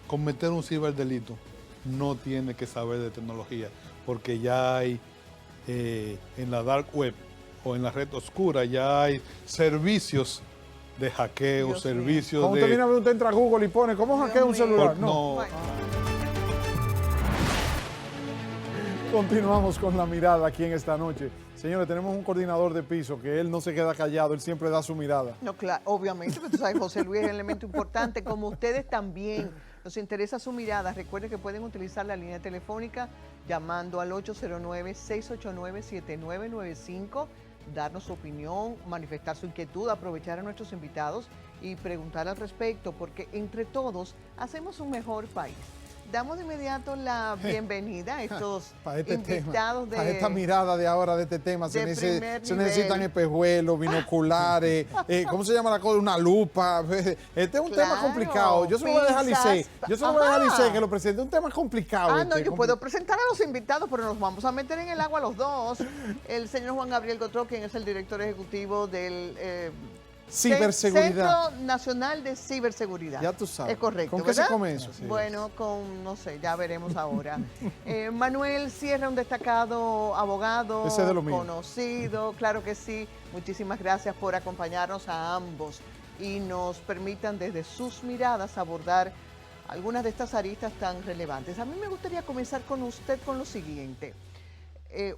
cometer un ciberdelito no tiene que saber de tecnología, porque ya hay en la dark web o en la red oscura, ya hay servicios de hackeo, Dios servicios Cuando de... usted viene a ver, usted entra a Google y pone, ¿cómo hackea un celular? No. Bueno. Continuamos con la mirada aquí en esta noche. Señores, tenemos un coordinador de piso que él no se queda callado, él siempre da su mirada. No, claro, obviamente, pero tú sabes, José Luis es un elemento importante, como ustedes también. Nos interesa su mirada. Recuerden que pueden utilizar la línea telefónica llamando al 809-689-7995, darnos su opinión, manifestar su inquietud, aprovechar a nuestros invitados y preguntar al respecto, porque entre todos hacemos un mejor país. Damos de inmediato la bienvenida a estos Para este invitados tema, para esta mirada de ahora de este tema, se primer necesitan nivel. espejuelos, binoculares, ¿cómo se llama la cosa? Una lupa. Este es un tema Claro, complicado. Yo se lo voy a dejar a Licey. pinzas. Yo se lo voy a dejar a Ajá. Licey que lo presente. Un tema complicado. Ah, no, este, yo puedo presentar a los invitados, pero nos vamos a meter en el agua los dos. El señor Juan Gabriel Gotro, quien es el director ejecutivo del Ciberseguridad. Centro Nacional de Ciberseguridad. Ya tú sabes. Es correcto, ¿Con qué se ¿verdad? come eso? Bueno, con, no sé, ya veremos ahora. Manuel Sierra, un destacado abogado, Ese es de lo mío. conocido, claro que sí. Muchísimas gracias por acompañarnos a ambos y nos permitan desde sus miradas abordar algunas de estas aristas tan relevantes. A mí me gustaría comenzar con usted con lo siguiente.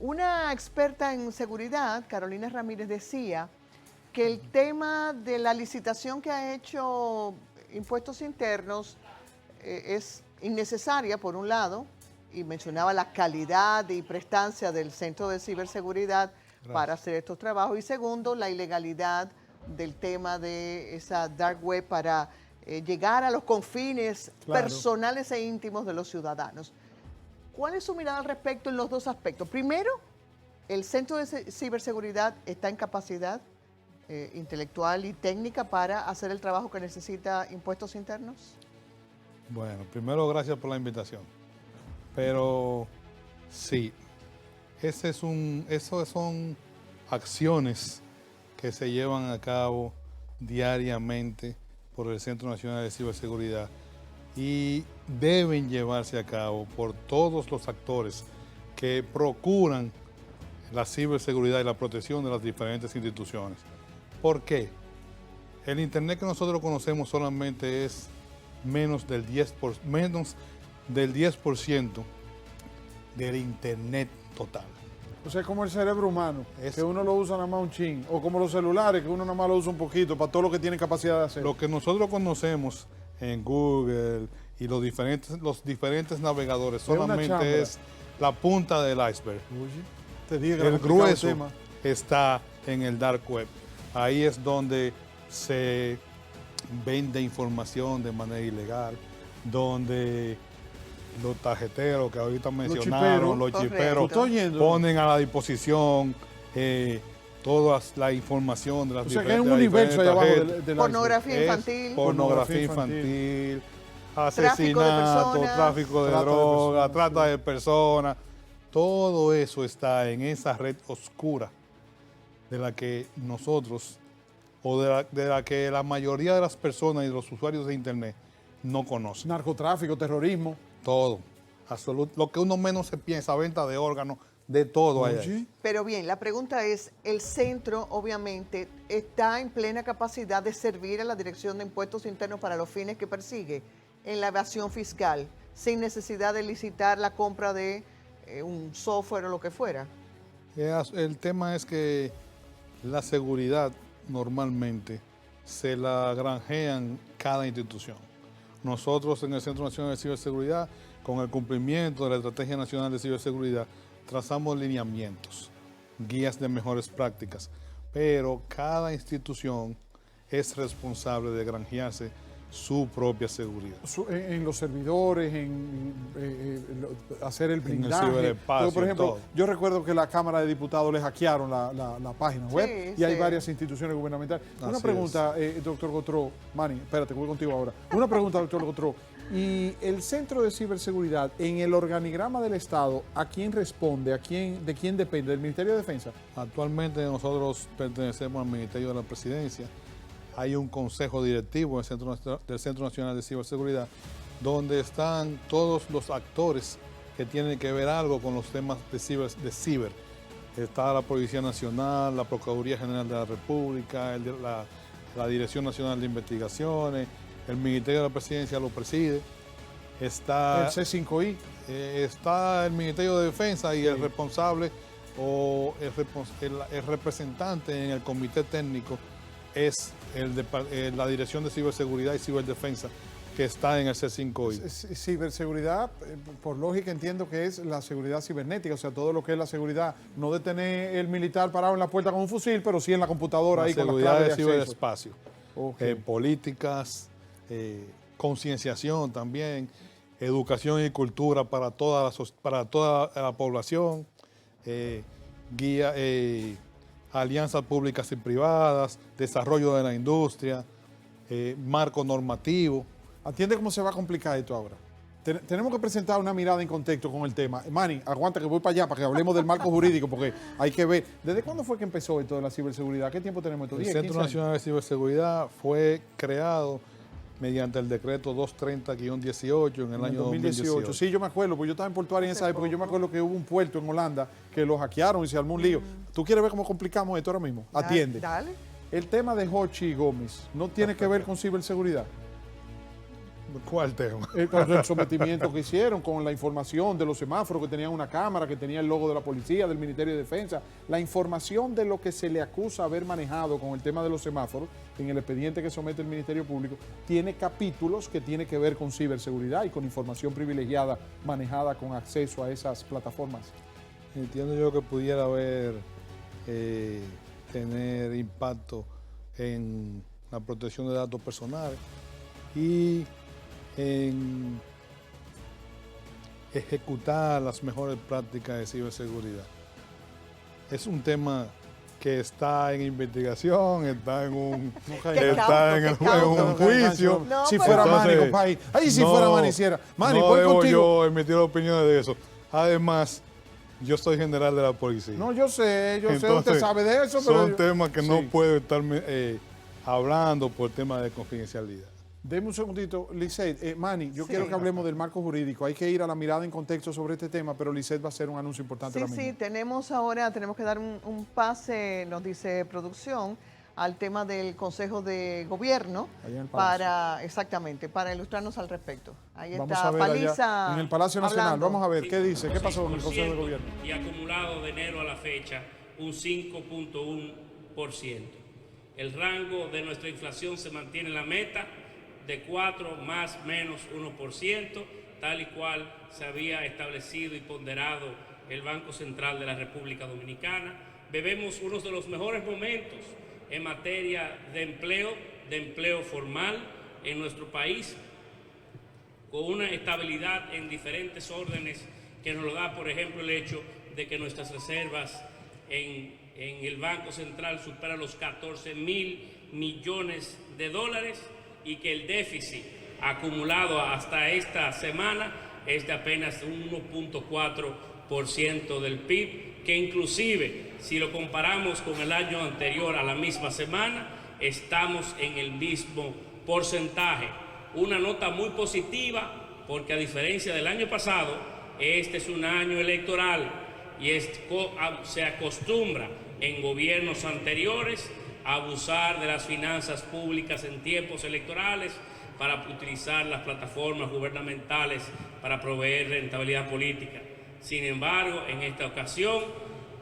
Una experta en seguridad, Carolina Ramírez, decía que el tema de la licitación que ha hecho Impuestos Internos es innecesaria, por un lado, y mencionaba la calidad y prestancia del Centro de Ciberseguridad para hacer estos trabajos, y segundo, la ilegalidad del tema de esa dark web para llegar a los confines personales e íntimos de los ciudadanos. ¿Cuál es su mirada al respecto en los dos aspectos? Primero, ¿el Centro de Ciberseguridad está en capacidad intelectual y técnica para hacer el trabajo que necesita Impuestos Internos? Bueno, primero gracias por la invitación. Pero sí, eso son acciones que se llevan a cabo diariamente por el Centro Nacional de Ciberseguridad y deben llevarse a cabo por todos los actores que procuran la ciberseguridad y la protección de las diferentes instituciones. ¿Por qué? El Internet que nosotros conocemos solamente es menos del 10% del Internet total. O sea, como el cerebro humano, Es- que uno lo usa nada más un chin, o como los celulares, que uno nada más lo usa un poquito para todo lo que tiene capacidad de hacer. Lo que nosotros conocemos en Google y los diferentes navegadores una solamente chambra. es la punta del iceberg. Oye, te digo que El era complicado grueso tema. está en el dark web. Ahí es donde se vende información de manera ilegal, donde los tarjeteros que ahorita mencionaron, los Correcto. chiperos, ¿Tú estás oyendo? ponen a la disposición toda la información de las O sea, que hay diferentes, un de las universo ahí diferentes abajo tarjetas. del Pornografía Es infantil. pornografía infantil, asesinato, personas, tráfico de trata de droga, personas, trata sí. de personas. Todo eso está en esa red oscura de la que nosotros, o de la que la mayoría de las personas y de los usuarios de Internet no conocen. narcotráfico, terrorismo. Todo, absoluto. Lo que uno menos se piensa, venta de órganos, de todo hay ahí. Oye, Pero bien, la pregunta es, el centro obviamente está en plena capacidad de servir a la Dirección de Impuestos Internos para los fines que persigue en la evasión fiscal, sin necesidad de licitar la compra de un software o lo que fuera. El tema es que la seguridad normalmente se la granjean cada institución. Nosotros en el Centro Nacional de Ciberseguridad, con el cumplimiento de la Estrategia Nacional de Ciberseguridad, trazamos lineamientos, guías de mejores prácticas, pero cada institución es responsable de granjearse su propia seguridad. en los servidores, hacer el blindaje. ciberespacio, Por ejemplo, todo. yo recuerdo que la Cámara de Diputados le hackearon la página web y hay sí. varias instituciones gubernamentales. Una Así pregunta, doctor Gotro, Manny, espérate, voy contigo ahora. Una pregunta, doctor Gotro. Y el Centro de Ciberseguridad, en el organigrama del Estado, ¿a quién responde? ¿De quién depende? ¿Del Ministerio de Defensa? Actualmente nosotros pertenecemos al Ministerio de la Presidencia. Hay un consejo directivo del Centro Nacional de Ciberseguridad donde están todos los actores que tienen que ver algo con los temas de ciber. Está la Policía Nacional, la Procuraduría General de la República, la Dirección Nacional de Investigaciones, el Ministerio de la Presidencia lo preside, está el C5I. Está el Ministerio de Defensa y el responsable o el representante en el comité técnico es la Dirección de Ciberseguridad y Ciberdefensa, que está en el C5I. Ciberseguridad, por lógica entiendo que es la seguridad cibernética, o sea, todo lo que es la seguridad, no de tener el militar parado en la puerta con un fusil, pero sí en la computadora ahí con la seguridad clave de de acceso. ciberespacio, Okay. Políticas, concienciación también, educación y cultura para toda la población, guía, alianzas públicas y privadas, desarrollo de la industria, marco normativo. Atiende cómo se va a complicar esto ahora. Tenemos que presentar una mirada en contexto con el tema. Manny, aguanta que voy para allá para que hablemos del marco jurídico, porque hay que ver. ¿Desde cuándo fue que empezó esto de la ciberseguridad? ¿Qué tiempo tenemos esto? El 10, Centro 15 años. Nacional de Ciberseguridad fue creado mediante el decreto 230-18 en el año 2018. Sí, yo me acuerdo, porque yo estaba en Portuaria en esa época. Yo me acuerdo que hubo un puerto en Holanda que lo hackearon y se armó un lío. ¿Tú quieres ver cómo complicamos esto ahora mismo? Atiende. Dale. El tema de Hochi Gómez no tiene que ver con ciberseguridad. ¿Cuál tema? El sometimiento que hicieron con la información de los semáforos, que tenían una cámara, que tenía el logo de la policía, del Ministerio de Defensa, la información de lo que se le acusa haber manejado con el tema de los semáforos en el expediente que somete el Ministerio Público, tiene capítulos que tienen que ver con ciberseguridad y con información privilegiada manejada con acceso a esas plataformas. Entiendo yo que pudiera haber, tener impacto en la protección de datos personales y en ejecutar las mejores prácticas de ciberseguridad. Es un tema que está en investigación, está en un, juicio. No, si pero- fuera Manny, Entonces, compadre. Ahí si no, fuera Manny hiciera. Manny, no voy debo contigo. yo emitir opiniones de eso. Además, yo soy general de la policía. No, yo sé, usted Entonces, sabe de eso, pero son temas que no Sí. puedo estar hablando por temas de confidencialidad. Deme un segundito, Lisette. Manny, yo quiero que hablemos del marco jurídico. Hay que ir a la mirada en contexto sobre este tema, pero Lisette va a hacer un anuncio importante Sí, ahora mismo. tenemos que dar un pase, nos dice producción, al tema del Consejo de Gobierno Allá en el Palacio. para ilustrarnos al respecto. Ahí Vamos está a ver allá Paliza en el Palacio Nacional. hablando. Vamos a ver qué dice, qué pasó en el Consejo de Gobierno. Y acumulado de enero a la fecha un 5.1%. El rango de nuestra inflación se mantiene en la meta de 4 más menos 1%, tal y cual se había establecido y ponderado el Banco Central de la República Dominicana. Vivimos uno de los mejores momentos en materia de empleo formal en nuestro país, con una estabilidad en diferentes órdenes que nos lo da, por ejemplo, el hecho de que nuestras reservas en el Banco Central superan los 14.000 millones de dólares y que el déficit acumulado hasta esta semana es de apenas 1.4% del PIB, que inclusive si lo comparamos con el año anterior a la misma semana, estamos en el mismo porcentaje. Una nota muy positiva porque a diferencia del año pasado, este es un año electoral y se acostumbra en gobiernos anteriores a abusar de las finanzas públicas en tiempos electorales para utilizar las plataformas gubernamentales para proveer rentabilidad política. Sin embargo, en esta ocasión,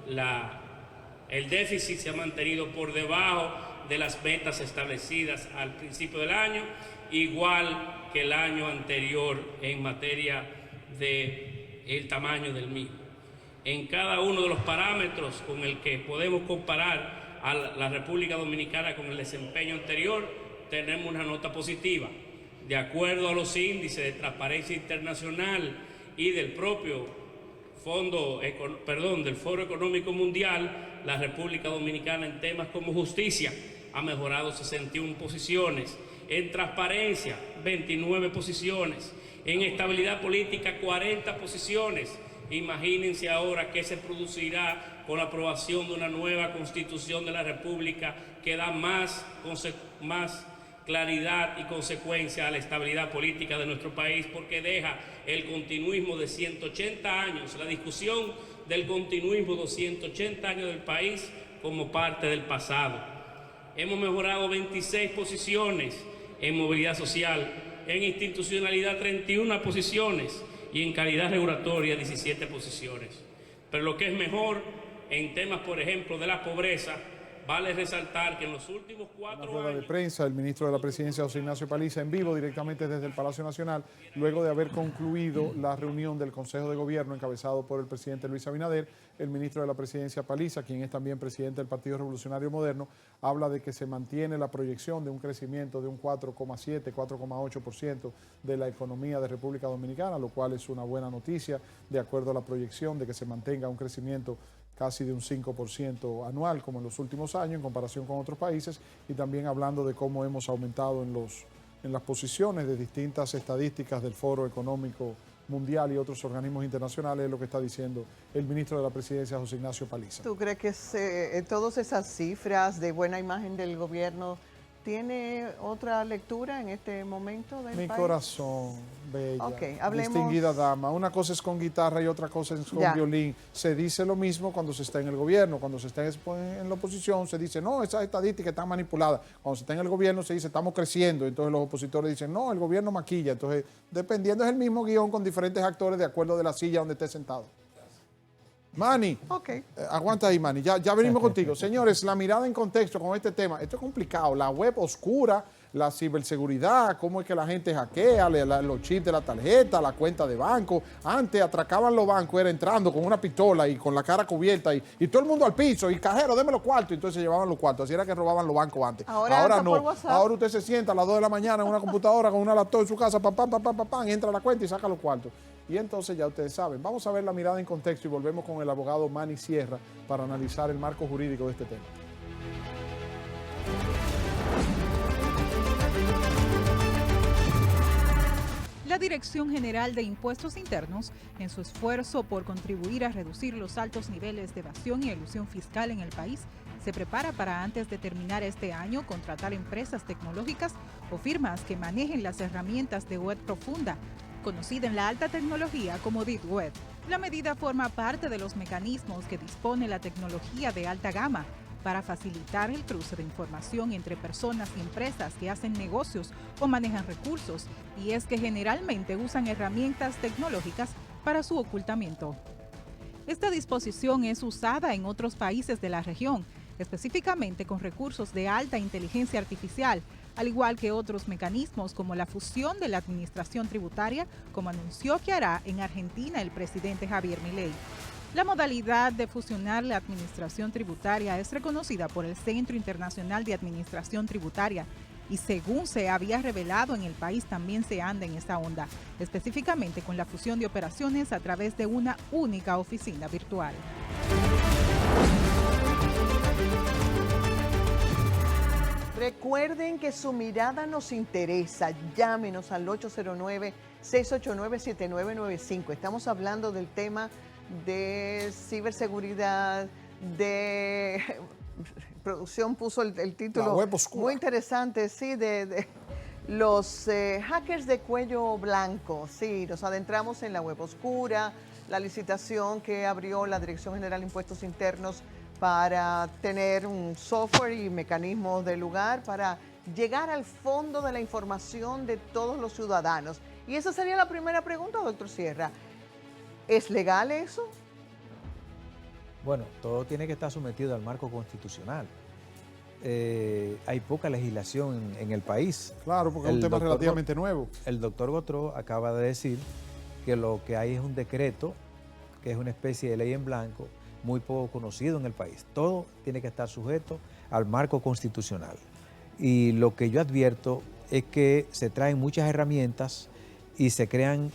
el déficit se ha mantenido por debajo de las metas establecidas al principio del año, igual que el año anterior en materia del tamaño del mismo. En cada uno de los parámetros con el que podemos comparar a la República Dominicana con el desempeño anterior, tenemos una nota positiva. De acuerdo a los índices de transparencia internacional y del propio del Foro Económico Mundial, la República Dominicana en temas como justicia ha mejorado 61 posiciones, en transparencia 29 posiciones, en estabilidad política 40 posiciones. Imagínense ahora qué se producirá con la aprobación de una nueva Constitución de la República que da más claridad y consecuencia a la estabilidad política de nuestro país, porque deja el continuismo de 180 años, la discusión del continuismo de 180 años del país como parte del pasado. Hemos mejorado 26 posiciones en movilidad social, en institucionalidad 31 posiciones y en calidad regulatoria 17 posiciones. Pero lo que es mejor en temas, por ejemplo, de la pobreza, vale resaltar que en los últimos 4 años... Una rueda de prensa, el ministro de la Presidencia, José Ignacio Paliza, en vivo directamente desde el Palacio Nacional, luego de haber concluido la reunión del Consejo de Gobierno encabezado por el presidente Luis Abinader. El ministro de la Presidencia, Paliza, quien es también presidente del Partido Revolucionario Moderno, habla de que se mantiene la proyección de un crecimiento de un 4,7, 4,8% de la economía de República Dominicana, lo cual es una buena noticia, de acuerdo a la proyección de que se mantenga un crecimiento casi de un 5% anual, como en los últimos años, en comparación con otros países, y también hablando de cómo hemos aumentado en las posiciones de distintas estadísticas del Foro Económico Mundial y otros organismos internacionales, es lo que está diciendo el ministro de la Presidencia, José Ignacio Paliza. ¿Tú crees que todas esas cifras de buena imagen del gobierno tiene otra lectura en este momento del país? Mi corazón, bella, hablemos... distinguida dama. Una cosa es con guitarra y otra cosa es con violín. Se dice lo mismo cuando se está en el gobierno. Cuando se está en la oposición se dice, no, esas estadísticas están manipuladas. Cuando se está en el gobierno se dice, estamos creciendo. Entonces los opositores dicen, no, el gobierno maquilla. Entonces, dependiendo, es el mismo guión con diferentes actores de acuerdo de la silla donde esté sentado. Manny, aguanta ahí, Manny, ya venimos contigo. Señores, la mirada en contexto con este tema, esto es complicado, la web oscura, la ciberseguridad, cómo es que la gente hackea, los chips de la tarjeta, la cuenta de banco. Antes atracaban los bancos, era entrando con una pistola y con la cara cubierta y todo el mundo al piso, y cajero, déme los cuartos, y entonces se llevaban los cuartos, así era que robaban los bancos antes. Ahora no, ahora usted se sienta a las 2 de la mañana en una computadora con una laptop en su casa, y entra a la cuenta y saca los cuartos. Y entonces ya ustedes saben, vamos a ver la mirada en contexto y volvemos con el abogado Manny Sierra para analizar el marco jurídico de este tema. La Dirección General de Impuestos Internos, en su esfuerzo por contribuir a reducir los altos niveles de evasión y elusión fiscal en el país, se prepara para antes de terminar este año contratar empresas tecnológicas o firmas que manejen las herramientas de web profunda, conocida en la alta tecnología como Deep Web. La medida forma parte de los mecanismos que dispone la tecnología de alta gama para facilitar el cruce de información entre personas y empresas que hacen negocios o manejan recursos, y es que generalmente usan herramientas tecnológicas para su ocultamiento. Esta disposición es usada en otros países de la región, específicamente con recursos de alta inteligencia artificial, al igual que otros mecanismos como la fusión de la administración tributaria, como anunció que hará en Argentina el presidente Javier Milei. La modalidad de fusionar la administración tributaria es reconocida por el Centro Internacional de Administración Tributaria y, según se había revelado, en el país también se anda en esa onda, específicamente con la fusión de operaciones a través de una única oficina virtual. Recuerden que su mirada nos interesa. Llámenos al 809-689-7995. Estamos hablando del tema de ciberseguridad, de... Producción puso el título muy interesante, sí, de los hackers de cuello blanco. Sí, nos adentramos en la web oscura, la licitación que abrió la Dirección General de Impuestos Internos para tener un software y mecanismos de lugar para llegar al fondo de la información de todos los ciudadanos. Y esa sería la primera pregunta, doctor Sierra. ¿Es legal eso? Bueno, todo tiene que estar sometido al marco constitucional. Hay poca legislación en el país. Claro, porque es un tema relativamente nuevo. El doctor Gautreaux acaba de decir que lo que hay es un decreto, que es una especie de ley en blanco, muy poco conocido en el país. Todo tiene que estar sujeto al marco constitucional. Y lo que yo advierto es que se traen muchas herramientas y se crean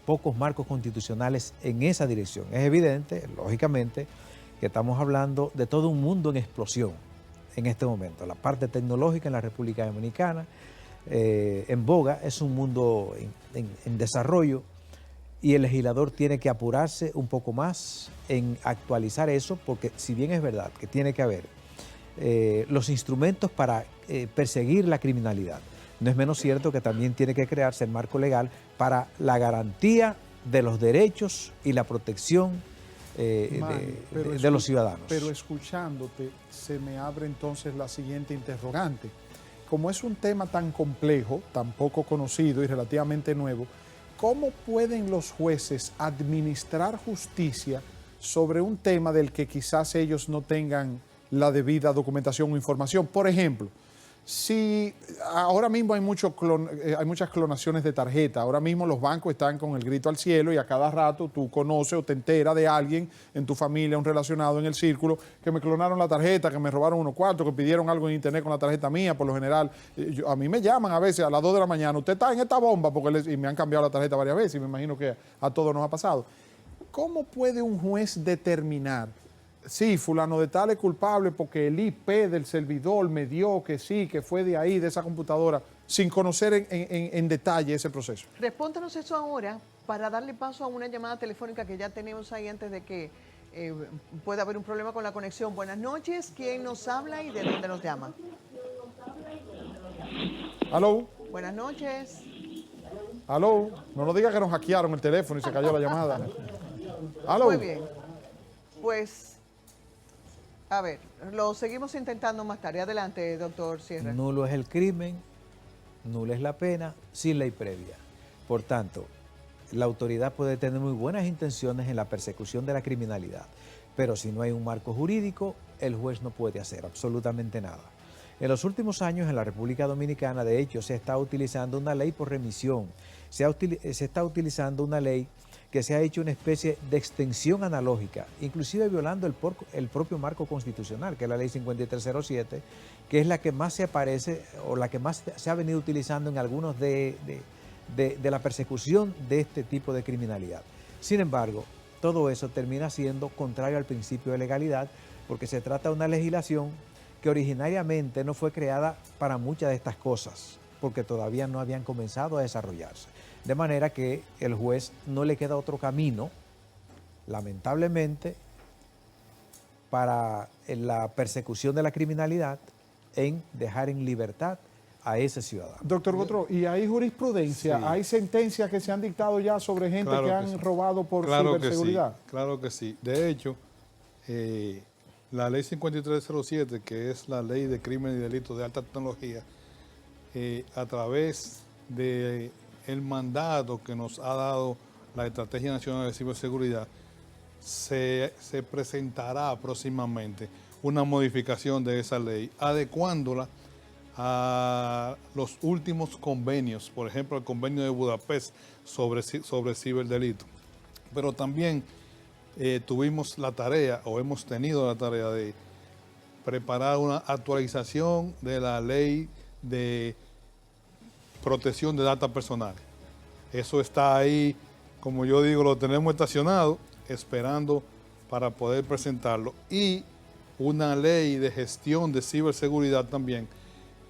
pocos marcos constitucionales en esa dirección. Es evidente, lógicamente, que estamos hablando de todo un mundo en explosión en este momento. La parte tecnológica en la República Dominicana, en boga, es un mundo en desarrollo, y el legislador tiene que apurarse un poco más en actualizar eso, porque si bien es verdad que tiene que haber los instrumentos para perseguir la criminalidad. No es menos cierto que también tiene que crearse el marco legal para la garantía de los derechos y la protección de los ciudadanos. Pero escuchándote, se me abre entonces la siguiente interrogante. Como es un tema tan complejo, tan poco conocido y relativamente nuevo, ¿cómo pueden los jueces administrar justicia sobre un tema del que quizás ellos no tengan la debida documentación o información? Por ejemplo, si ahora mismo hay muchas clonaciones de tarjeta, ahora mismo los bancos están con el grito al cielo y a cada rato tú conoces o te enteras de alguien en tu familia, un relacionado en el círculo, que me clonaron la tarjeta, que me robaron unos cuartos, que pidieron algo en internet con la tarjeta mía. Por lo general, a mí me llaman a veces a las 2 de la mañana, usted está en esta bomba, y me han cambiado la tarjeta varias veces y me imagino que a todos nos ha pasado. ¿Cómo puede un juez determinar sí, fulano de tal es culpable porque el IP del servidor me dio que sí, que fue de ahí, de esa computadora, sin conocer en detalle ese proceso? Respóndanos eso ahora para darle paso a una llamada telefónica que ya tenemos ahí antes de que pueda haber un problema con la conexión. Buenas noches, ¿quién nos habla y de dónde nos llama? ¿Aló? Buenas noches. ¿Aló? No nos diga que nos hackearon el teléfono y se cayó la llamada. ¿Aló? Muy bien. Pues, a ver, lo seguimos intentando más tarde. Adelante, doctor Sierra. Nulo es el crimen, nula es la pena, sin ley previa. Por tanto, la autoridad puede tener muy buenas intenciones en la persecución de la criminalidad, pero si no hay un marco jurídico, el juez no puede hacer absolutamente nada. En los últimos años en la República Dominicana, de hecho, se está utilizando una ley por remisión, se está utilizando una ley que se ha hecho una especie de extensión analógica, inclusive violando el propio marco constitucional, que es la ley 5307, que es la que más se aparece o la que más se ha venido utilizando en algunos de la persecución de este tipo de criminalidad. Sin embargo, todo eso termina siendo contrario al principio de legalidad, porque se trata de una legislación que originariamente no fue creada para muchas de estas cosas, porque todavía no habían comenzado a desarrollarse. De manera que el juez no le queda otro camino, lamentablemente, para la persecución de la criminalidad, en dejar en libertad a ese ciudadano. Doctor Gotro, ¿y hay jurisprudencia? Sí. ¿Hay sentencias que se han dictado ya sobre gente Claro que que han sí. robado por Claro ciberseguridad? que sí, claro que sí. De hecho, la ley 5307, que es la ley de crímenes y delitos de alta tecnología, a través de el mandato que nos ha dado la Estrategia Nacional de Ciberseguridad, se presentará próximamente una modificación de esa ley, adecuándola a los últimos convenios, por ejemplo, el convenio de Budapest sobre ciberdelito. Pero también tuvimos la tarea, o hemos tenido la tarea de preparar una actualización de la ley de protección de datos personales. Eso está ahí, como yo digo, lo tenemos estacionado, esperando para poder presentarlo. Y una ley de gestión de ciberseguridad también.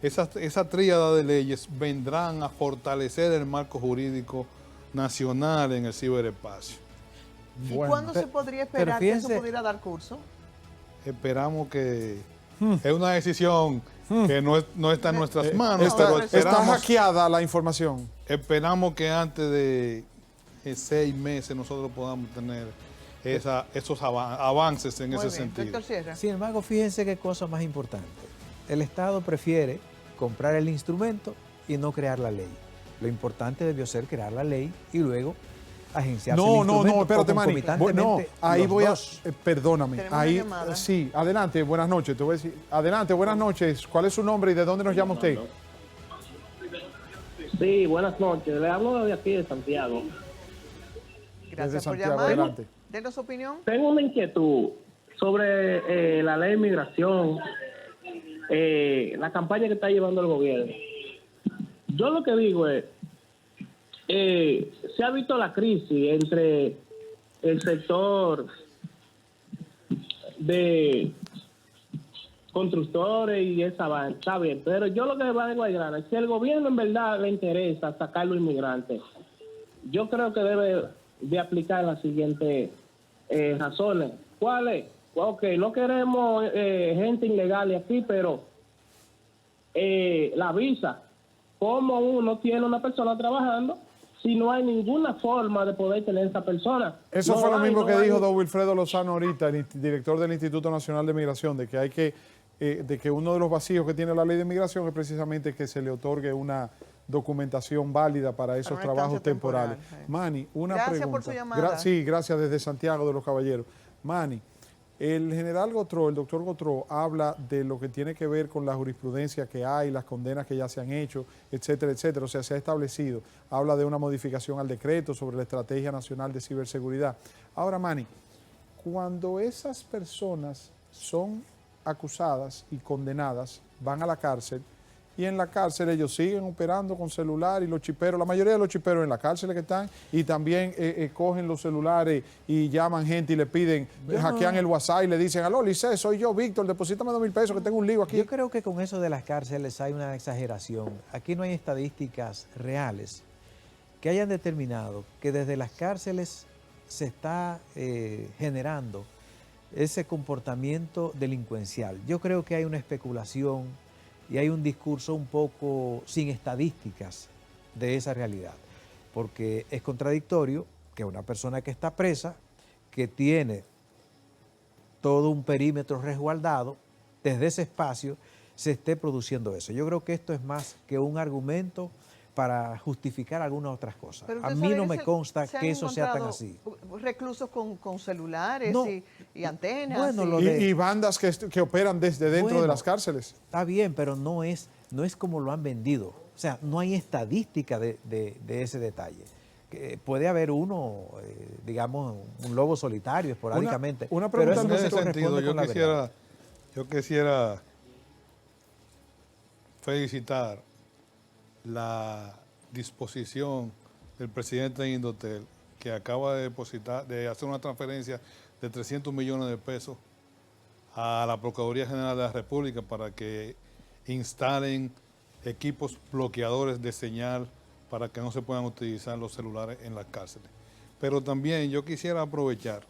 Esa tríada de leyes vendrán a fortalecer el marco jurídico nacional en el ciberespacio. ¿Y Bueno, cuándo se podría esperar que eso fíjense- pudiera dar curso? Esperamos que es una decisión que no está en nuestras manos, Está, pero está hackeada la información. esperamos que antes de 6 meses nosotros podamos tener esos avances en Muy ese bien. sentido. Doctor Sierra. Sin embargo, fíjense qué cosa más importante. El Estado prefiere comprar el instrumento y no crear la ley. Lo importante debió ser crear la ley y luego agenciarse el No, instrumento. espérate, o Manny. concomitantemente No, ahí los voy dos. perdóname. Tenemos Ahí, una llamada. sí, adelante, buenas noches. Te voy a decir, adelante, buenas noches. ¿Cuál es su nombre y de dónde nos llama usted? Sí, buenas noches. Le hablo de aquí de Santiago. Gracias por Santiago, llamar. adelante. Denos su opinión. Tengo una inquietud sobre la ley de inmigración, la campaña que está llevando el gobierno. Yo lo que digo es, se ha visto la crisis entre el sector de constructores y esa vaina, está bien, pero yo lo que va de Guaygrana es si el gobierno en verdad le interesa sacar a los inmigrantes, yo creo que debe de aplicar las siguientes razones. ¿Cuál es? ok, no queremos gente ilegal y aquí, pero la visa, ¿cómo uno tiene una persona trabajando si no hay ninguna forma de poder tener esa persona? Eso No fue lo hay, mismo no que hay. dijo don Wilfredo Lozano ahorita, el director del Instituto Nacional de Migración, de que hay que, de que uno de los vacíos que tiene la ley de migración es precisamente que se le otorgue una documentación válida para esos una trabajos estancia temporales. temporal, sí. Manny, una Gracias pregunta. por su llamada. Sí, gracias desde Santiago de los Caballeros. Manny, el general Gautreaux, el doctor Gautreaux, habla de lo que tiene que ver con la jurisprudencia que hay, las condenas que ya se han hecho, etcétera, etcétera. O sea, se ha establecido. Habla de una modificación al decreto sobre la Estrategia Nacional de Ciberseguridad. Ahora, Manny, cuando esas personas son acusadas y condenadas, van a la cárcel, y en la cárcel ellos siguen operando con celular y los chiperos, la mayoría de los chiperos en la cárcel que están, y también cogen los celulares y llaman gente y le piden, hackean el WhatsApp y le dicen, aló, Lice, soy yo, Víctor, deposítame 2,000 pesos que tengo un lío aquí. Yo creo que con eso de las cárceles hay una exageración. Aquí no hay estadísticas reales que hayan determinado que desde las cárceles se está generando ese comportamiento delincuencial. Yo creo que hay una especulación y hay un discurso un poco sin estadísticas de esa realidad, porque es contradictorio que una persona que está presa, que tiene todo un perímetro resguardado, desde ese espacio se esté produciendo eso. Yo creo que esto es más que un argumento para justificar algunas otras cosas. Pero A usted mí sabe no que me consta se han que eso sea tan encontrado así. Reclusos con celulares No. y antenas. Bueno, y- lo de- Y bandas que operan desde dentro de Bueno, las cárceles. Está bien, pero no es como lo han vendido. O sea, no hay estadística de ese detalle. Que puede haber uno, digamos, un lobo solitario esporádicamente. una pero pregunta eso En no se ese sentido, corresponde con la verdad. yo quisiera felicitar la disposición del presidente de Indotel, que acaba de hacer una transferencia de 300 millones de pesos a la Procuraduría General de la República para que instalen equipos bloqueadores de señal para que no se puedan utilizar los celulares en las cárceles. Pero también yo quisiera aprovechar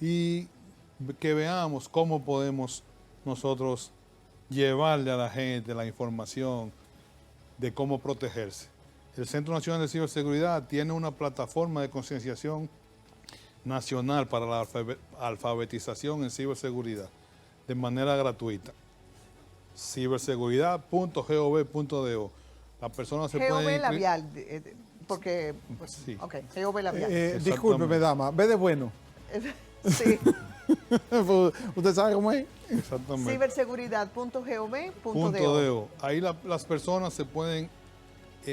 y que veamos cómo podemos nosotros llevarle a la gente la información de cómo protegerse. El Centro Nacional de Ciberseguridad tiene una plataforma de concienciación nacional para la alfabetización en ciberseguridad de manera gratuita. ciberseguridad.gov.do. Las personas se GOV pues, pueden labial, porque... Sí. Ok, GOV labial. Discúlpeme, dama, ve de bueno. Sí, ¿Usted sabe cómo es? Exactamente. ciberseguridad.gov.do. .do. Ahí las personas se pueden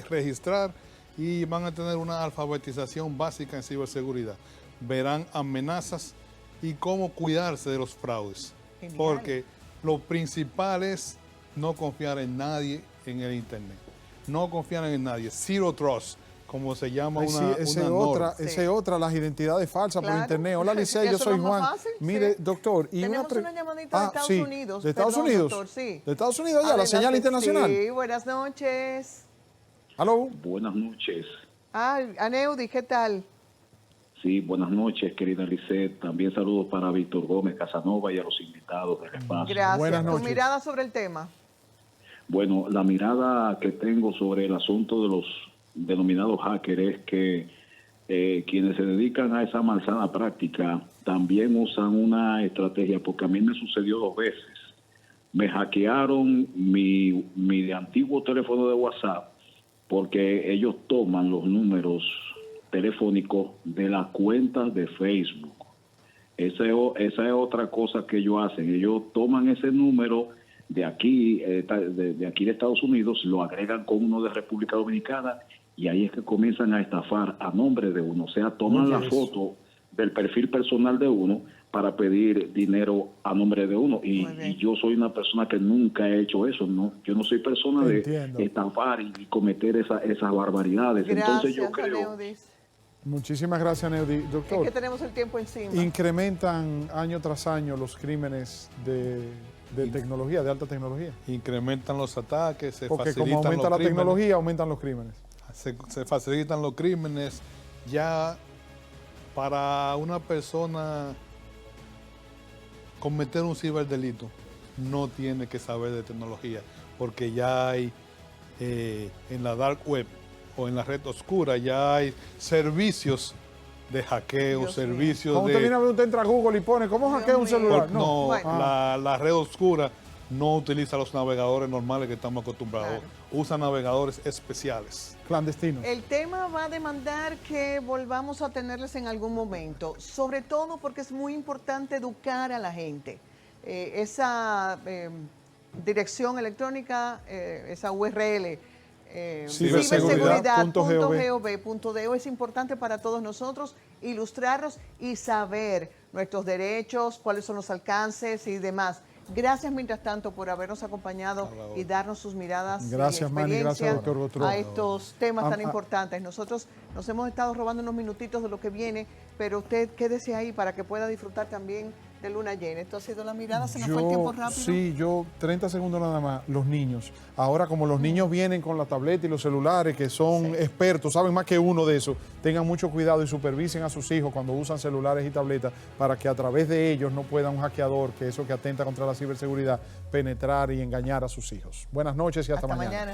registrar y van a tener una alfabetización básica en ciberseguridad. Verán amenazas y cómo cuidarse de los fraudes. Genial. Porque lo principal es no confiar en nadie en el Internet. No confiar en nadie. Zero trust, como se llama Ay, sí, una esa es norma. otra, Sí. esa es otra, las identidades falsas por Claro. internet. Hola, Licey, yo Eso soy es lo más Juan. fácil, Mire, sí. doctor, y Tenemos una una llamadita de Estados Unidos. ¿De Estados Perdón, Unidos? doctor, sí. ¿De Estados Unidos ya? ¿La Adelante. señal internacional? Sí, buenas noches. ¿Aló? Buenas noches. Aneudi, ¿qué tal? Sí, buenas noches, querida Lisette. También saludos para Víctor Gómez Casanova y a los invitados del espacio. Gracias. Buenas Tu noches. mirada sobre el tema. Bueno, la mirada que tengo sobre el asunto de los denominados hackers es que quienes se dedican a esa malsana práctica también usan una estrategia, porque a mí me sucedió 2 veces. Me hackearon mi antiguo teléfono de WhatsApp porque ellos toman los números telefónicos de las cuentas de Facebook. Esa es otra cosa que ellos hacen. Ellos toman ese número de aquí, de aquí de Estados Unidos, lo agregan con uno de República Dominicana y ahí es que comienzan a estafar a nombre de uno. O sea, toman Oye, la eso. foto del perfil personal de uno para pedir dinero a nombre de uno. Muy bien. Y yo soy una persona que nunca he hecho eso. ¿No? Yo no soy persona de Entiendo. estafar y cometer esas barbaridades. Gracias, Entonces yo creo... Aneudi. Muchísimas gracias, Neudi. Es Doctor, que tenemos el tiempo encima. incrementan año tras año los crímenes de tecnología, de alta tecnología. Incrementan los ataques, se Porque facilitan como aumenta los la crímenes. tecnología, aumentan los crímenes. Se facilitan los crímenes. Ya para una persona cometer un ciberdelito no tiene que saber de tecnología, porque ya hay en la dark web o en la red oscura, ya hay servicios de hackeo, Dios mío. servicios Cuando de... usted viene a ver, usted entra a Google y pone, ¿cómo hackea un mío. celular? No, Bueno. la red oscura no utiliza los navegadores normales que estamos acostumbrados. Claro. Usa navegadores especiales. Clandestinos. El tema va a demandar que volvamos a tenerles en algún momento, sobre todo porque es muy importante educar a la gente. Esa dirección electrónica, esa URL, ciberseguridad.gov.do es importante para todos nosotros ilustrarlos y saber nuestros derechos, cuáles son los alcances y demás. Gracias, mientras tanto, por habernos acompañado y darnos sus miradas Gracias, y Manny, experiencia gracias, doctor Gotro. a estos temas tan Ah, importantes. Nosotros nos hemos estado robando unos minutitos de lo que viene, pero usted quédese ahí para que pueda disfrutar también de luna llena. Esto ha sido La Mirada, se nos fue el tiempo rápido. Sí, 30 segundos nada más. Los niños. Ahora, como los niños vienen con la tableta y los celulares, que son expertos, saben más que uno de eso, tengan mucho cuidado y supervisen a sus hijos cuando usan celulares y tabletas para que a través de ellos no pueda un hackeador, que eso que atenta contra la ciberseguridad, penetrar y engañar a sus hijos. Buenas noches y hasta mañana. Mañana.